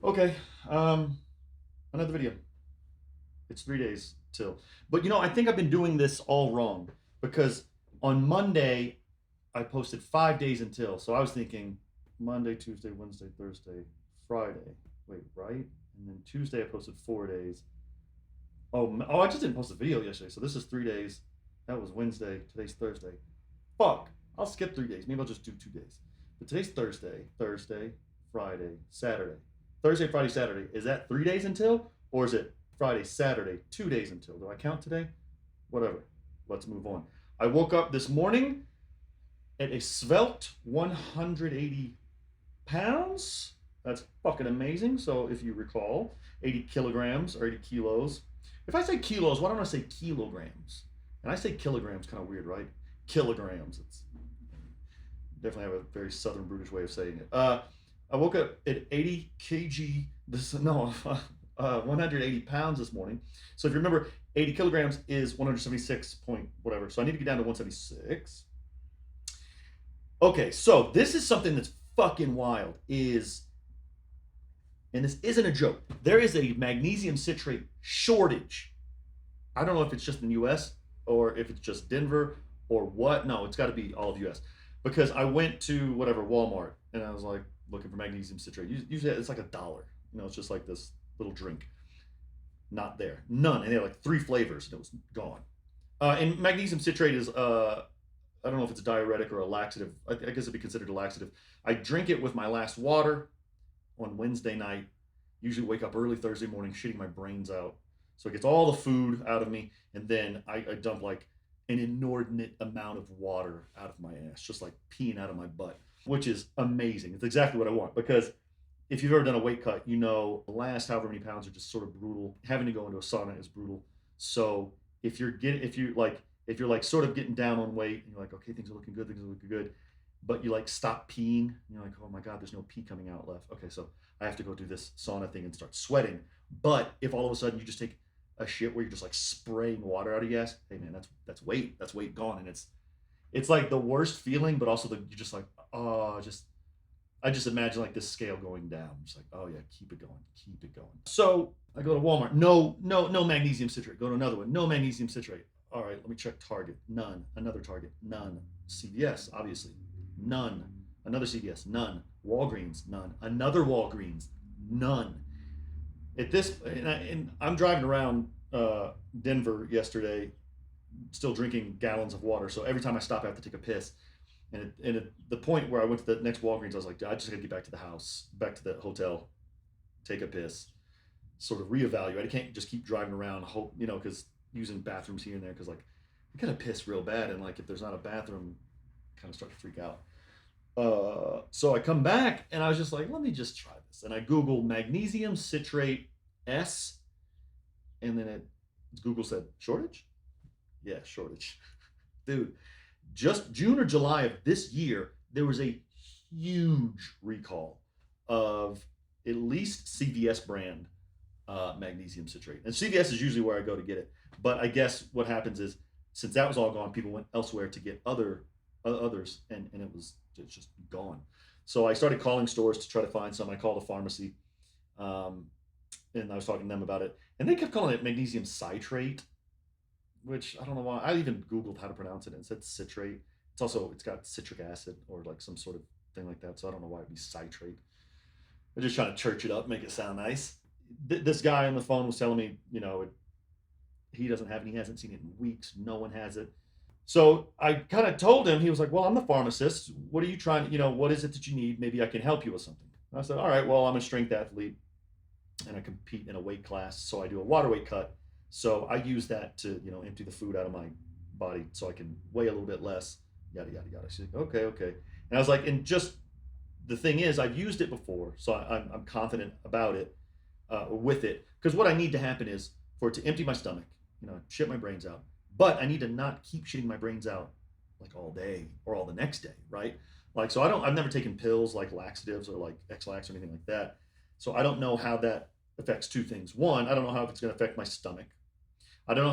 Okay, another video. It's 3 days till. But I think I've been doing this all wrong because on Monday I posted 5 days until. So I was thinking Monday, Tuesday, Wednesday, Thursday, Friday. Wait, right? And then Tuesday I posted 4 days. Oh, I just didn't post a video yesterday. So this is 3 days. That was Wednesday. Today's Thursday. Fuck. I'll skip 3 days. Maybe I'll just do 2 days. But today's Thursday. Thursday, Friday, Saturday. Thursday, Friday, Saturday. Is that 3 days until? Or is it Friday, Saturday, 2 days until? Do I count today? Whatever. Let's move on. I woke up this morning at a svelte 180 pounds. That's fucking amazing. So if you recall, 80 kilograms or 80 kilos. If I say kilos, why don't I say kilograms? And I say kilograms, kind of weird, right? Kilograms. It's definitely have a very southern brutish way of saying it. I woke up at 80 kg. 180 pounds this morning. So if you remember, 80 kilograms is 176 point whatever. So I need to get down to 176. Okay, so this is something that's fucking wild. And this isn't a joke. There is a magnesium citrate shortage. I don't know if it's just in the U.S. or if it's just Denver or what. No, it's got to be all of U.S. Because I went to whatever Walmart and I was like looking for magnesium citrate. Usually it's like $1. It's just like this little drink. Not there, none, and they had like 3 flavors, and it was gone. And magnesium citrate is I don't know if it's a diuretic or a laxative. I guess it'd be considered a laxative. I drink it with my last water on Wednesday night. Usually wake up early Thursday morning, shitting my brains out. So it gets all the food out of me, and then I dump like an inordinate amount of water out of my ass, just like peeing out of my butt, which is amazing. It's exactly what I want because if you've ever done a weight cut, the last however many pounds are just sort of brutal. Having to go into a sauna is brutal. So if you're like sort of getting down on weight and you're like, okay, things are looking good, but you like stop peeing, and you're like, oh my God, there's no pee coming out left. Okay, so I have to go do this sauna thing and start sweating. But if all of a sudden you just take a shit where you're just like spraying water out of your ass, hey man, that's weight gone, and it's like the worst feeling, but also you're just like, oh, I just imagine like this scale going down. I'm just like, oh yeah, keep it going. So I go to Walmart. No magnesium citrate. Go to another one. No magnesium citrate. All right, let me check Target. None. Another Target. None. CVS, obviously. None. Another CVS. None. Walgreens. None. Another Walgreens. None. And I'm driving around Denver yesterday, still drinking gallons of water. So every time I stop, I have to take a piss. And at the point where I went to the next Walgreens, I was like, I just gotta get back to the house, back to the hotel, take a piss, sort of reevaluate. I can't just keep driving around, hope, because using bathrooms here and there, because like I gotta piss real bad, and like if there's not a bathroom, I kind of start to freak out. So I come back and I was just like, let me just try this, and I Google magnesium citrate S, and then Google said shortage. Yeah, shortage, dude. Just June or July of this year, there was a huge recall of at least CVS brand magnesium citrate. And CVS is usually where I go to get it. But I guess what happens is, since that was all gone, people went elsewhere to get others, and it's just gone. So I started calling stores to try to find some. I called a pharmacy, and I was talking to them about it, and they kept calling it magnesium citrate, which I don't know why. I even Googled how to pronounce it and it said citrate. It's got citric acid or like some sort of thing like that. So I don't know why it'd be citrate. They're just trying to church it up, make it sound nice. This guy on the phone was telling me, he doesn't have it. He hasn't seen it in weeks. No one has it. So I kind of told him, he was like, well, I'm the pharmacist. What are you trying to, what is it that you need? Maybe I can help you with something. And I said, all right, well, I'm a strength athlete and I compete in a weight class. So I do a water weight cut. So I use that to, empty the food out of my body so I can weigh a little bit less, yada, yada, yada. She's like, okay. And I was like, and just the thing is, I've used it before, so I'm confident about it, with it. Because what I need to happen is for it to empty my stomach, shit my brains out. But I need to not keep shitting my brains out like all day or all the next day, right? Like, so I've never taken pills like laxatives or like X-Lax or anything like that. So I don't know how that affects two things. One, I don't know how it's going to affect my stomach. I don't know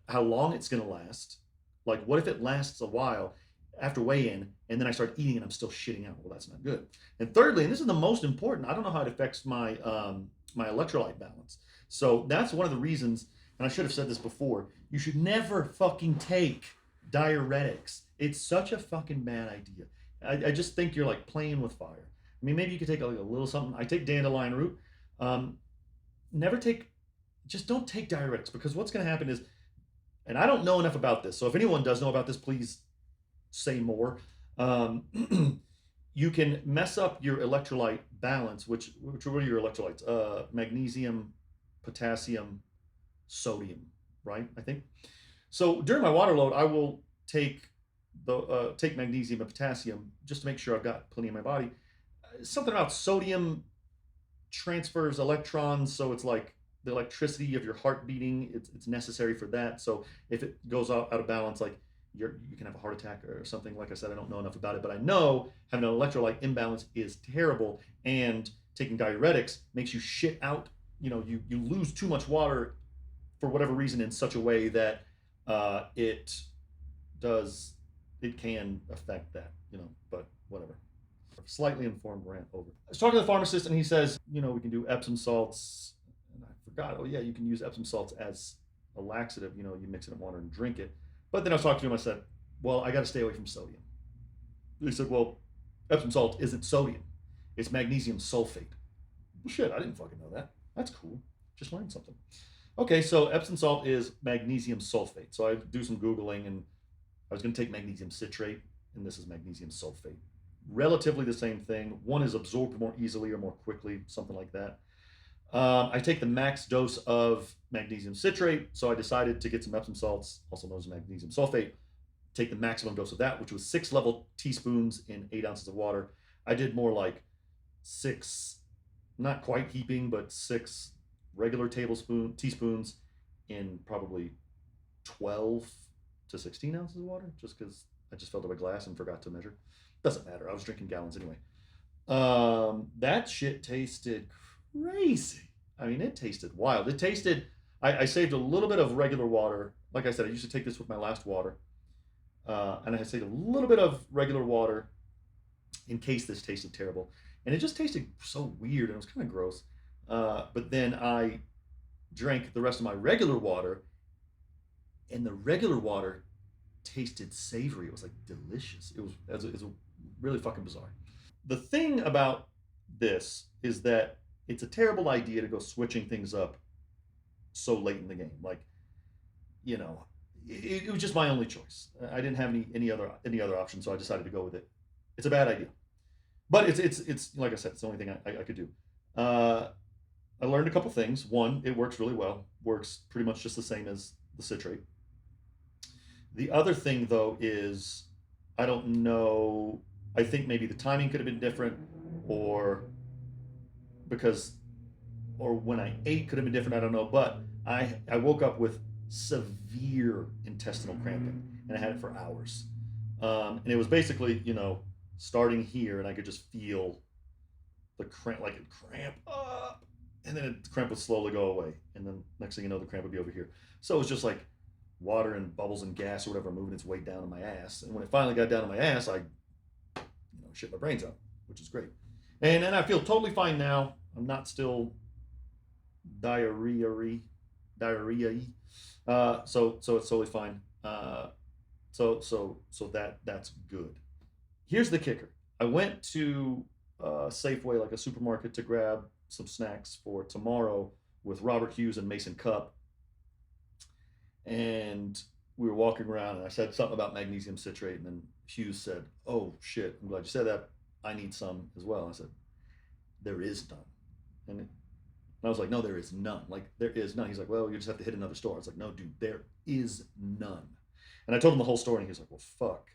how long it's gonna last. Like, what if it lasts a while after weigh-in, and then I start eating and I'm still shitting out. Well, that's not good. And thirdly, and this is the most important, I don't know how it affects my electrolyte balance. So that's one of the reasons, and I should have said this before, you should never fucking take diuretics. It's such a fucking bad idea. I just think you're like playing with fire. I mean, maybe you could take like a little something. I take dandelion root. Um, Never take, just don't take diuretics, because what's going to happen is, and I don't know enough about this, so if anyone does know about this, please say more. Um, you can mess up your electrolyte balance, which what are your electrolytes? Magnesium, potassium, sodium, right? I think. So during my water load, I will take magnesium and potassium just to make sure I've got plenty in my body. Something about sodium transfers electrons, so it's like the electricity of your heart beating. It's necessary for that. So if it goes out of balance, like you can have a heart attack or something. Like I said, I don't know enough about it, but I know having an electrolyte imbalance is terrible, and taking diuretics makes you shit out. You lose too much water for whatever reason in such a way that it does it can affect that. But whatever. Slightly informed rant over. I was talking to the pharmacist, and he says, we can do Epsom salts. And I forgot, oh yeah, you can use Epsom salts as a laxative. You mix it in water and drink it. But then I was talking to him, I said, well, I got to stay away from sodium. He said, well, Epsom salt isn't sodium, it's magnesium sulfate. Well, shit, I didn't fucking know that. That's cool. Just learned something. Okay, so Epsom salt is magnesium sulfate. So I do some Googling, and I was going to take magnesium citrate, and this is magnesium sulfate. Relatively the same thing. One is absorbed more easily or more quickly, something like that. I take the max dose of magnesium citrate, so I decided to get some Epsom salts, also known as magnesium sulfate. Take the maximum dose of that, which was 6 level teaspoons in 8 ounces of water. I did more like 6, not quite heaping, but 6 regular teaspoons in probably 12 to 16 ounces of water, just because I just filled up a glass and forgot to measure. Doesn't matter. I was drinking gallons anyway. That shit tasted crazy. I mean, it tasted wild. It tasted. I saved a little bit of regular water. Like I said, I used to take this with my last water, and I saved a little bit of regular water in case this tasted terrible. And it just tasted so weird, and it was kind of gross. But then I drank the rest of my regular water, and the regular water tasted savory. It was like delicious. It was really fucking bizarre. The thing about this is that it's a terrible idea to go switching things up so late in the game. Like, it was just my only choice. I didn't have any other option, so I decided to go with it. It's a bad idea, but it's like I said, it's the only thing I could do. I learned a couple things. One, it works really well. Works pretty much just the same as the citrate. The other thing, though, is I don't know. I think maybe the timing could have been different, or because, or when I ate could have been different. I don't know. But I woke up with severe intestinal cramping, and I had it for hours. And it was basically, starting here, and I could just feel the cramp, like it cramp up, and then the cramp would slowly go away, and then next thing you know, the cramp would be over here. So it was just like water and bubbles and gas or whatever moving its way down to my ass. And when it finally got down to my ass, I shit my brains out, which is great. And then I feel totally fine now. I'm not still diarrhea. So it's totally fine. So that's good. Here's the kicker. I went to Safeway, like a supermarket, to grab some snacks for tomorrow with Robert Hughes and Mason Cupp. And we were walking around, and I said something about magnesium citrate, and then Hughes said, "Oh shit, I'm glad you said that. I need some as well." I said, "There is none," and I was like, "No, there is none. Like, there is none." He's like, "Well, you just have to hit another store." I was like, "No, dude, there is none." And I told him the whole story, and he was like, "Well, fuck."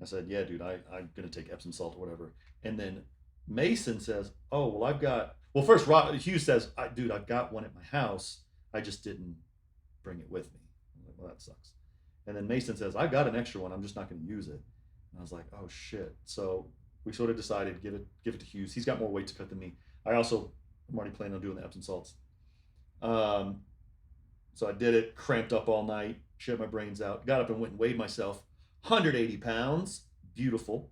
I said, "Yeah, dude, I'm gonna take Epsom salt or whatever." And then Mason says, "Oh, well, I've got." Well, first, Hughes says, "Dude, I've got one at my house. I just didn't bring it with me." I'm like, "Well, that sucks." And then Mason says, "I've got an extra one. I'm just not going to use it." And I was like, "Oh shit!" So we sort of decided give it to Hughes. He's got more weight to cut than me. I'm already planning on doing the Epsom salts. So I did it, cramped up all night, shit my brains out, got up and went and weighed myself. 180 pounds. Beautiful.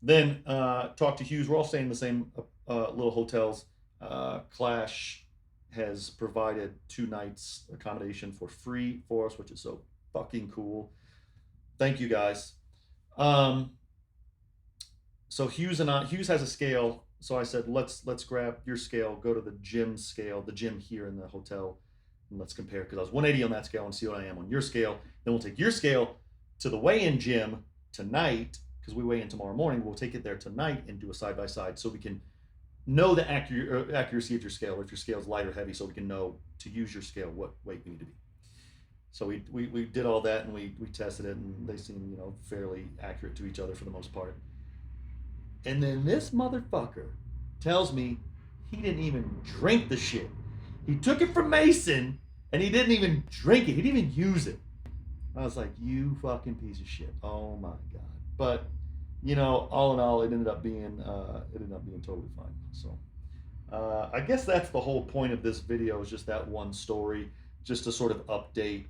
Then talked to Hughes. We're all staying in the same little hotels. Clash has provided 2 nights accommodation for free for us, which is so fucking cool. Thank you guys. Um, so Hughes has a scale. So I said, let's grab your scale, go to the gym scale, the gym here in the hotel, and let's compare, because I was 180 on that scale and see what I am on your scale. Then we'll take your scale to the weigh-in gym tonight, because we weigh in tomorrow morning. We'll take it there tonight and do a side by side, so we can know the accuracy of your scale, or if your scale is light or heavy, so we can know to use your scale what weight we need to be. So we did all that, and we tested it, and they seem, you know, fairly accurate to each other for the most part. And then this motherfucker tells me he didn't even drink the shit. He took it from Mason and he didn't even drink it. He didn't even use it. I was like, you fucking piece of shit. Oh my god. But you know, all in all, it ended up being totally fine. So I guess that's the whole point of this video, is just that one story, just to sort of update.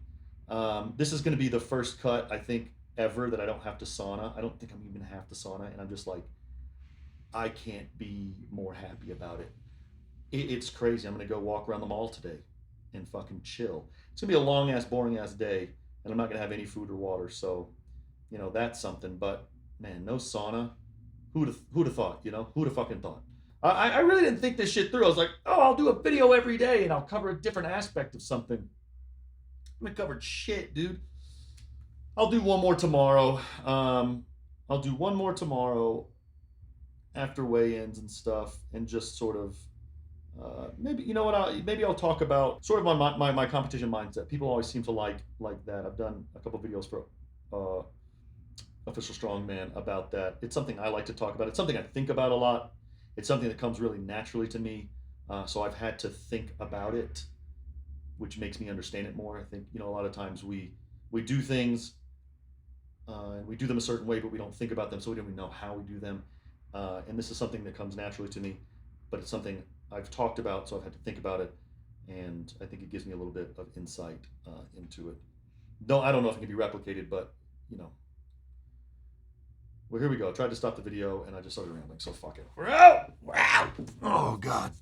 This is going to be the first cut, I think, ever that I don't have to sauna. I don't think I'm even gonna have to sauna, and I'm just like, I can't be more happy about it. It's crazy. I'm gonna go walk around the mall today and fucking chill. It's gonna be a long ass, boring ass day, and I'm not gonna have any food or water. So, you know, that's something. But man, no sauna. Who'd have thought? You know, who'd have fucking thought? I really didn't think this shit through. I was like, oh, I'll do a video every day and I'll cover a different aspect of something. I haven't covered shit, dude. I'll do one more tomorrow. I'll do one more tomorrow after weigh-ins and stuff, and just sort of maybe, you know what, maybe I'll talk about sort of my competition mindset. People always seem to like that. I've done a couple videos for Official Strongman about that. It's something I like to talk about. It's something I think about a lot. It's something that comes really naturally to me. So I've had to think about it, which makes me understand it more. I think, you know, a lot of times we do things and we do them a certain way, but we don't think about them, so we don't even know how we do them. And this is something that comes naturally to me, but it's something I've talked about, so I've had to think about it, and I think it gives me a little bit of insight into it. No, I don't know if it can be replicated, but, you know. Well, here we go. I tried to stop the video, and I just started rambling, so fuck it. We're out! We're out! Oh, God.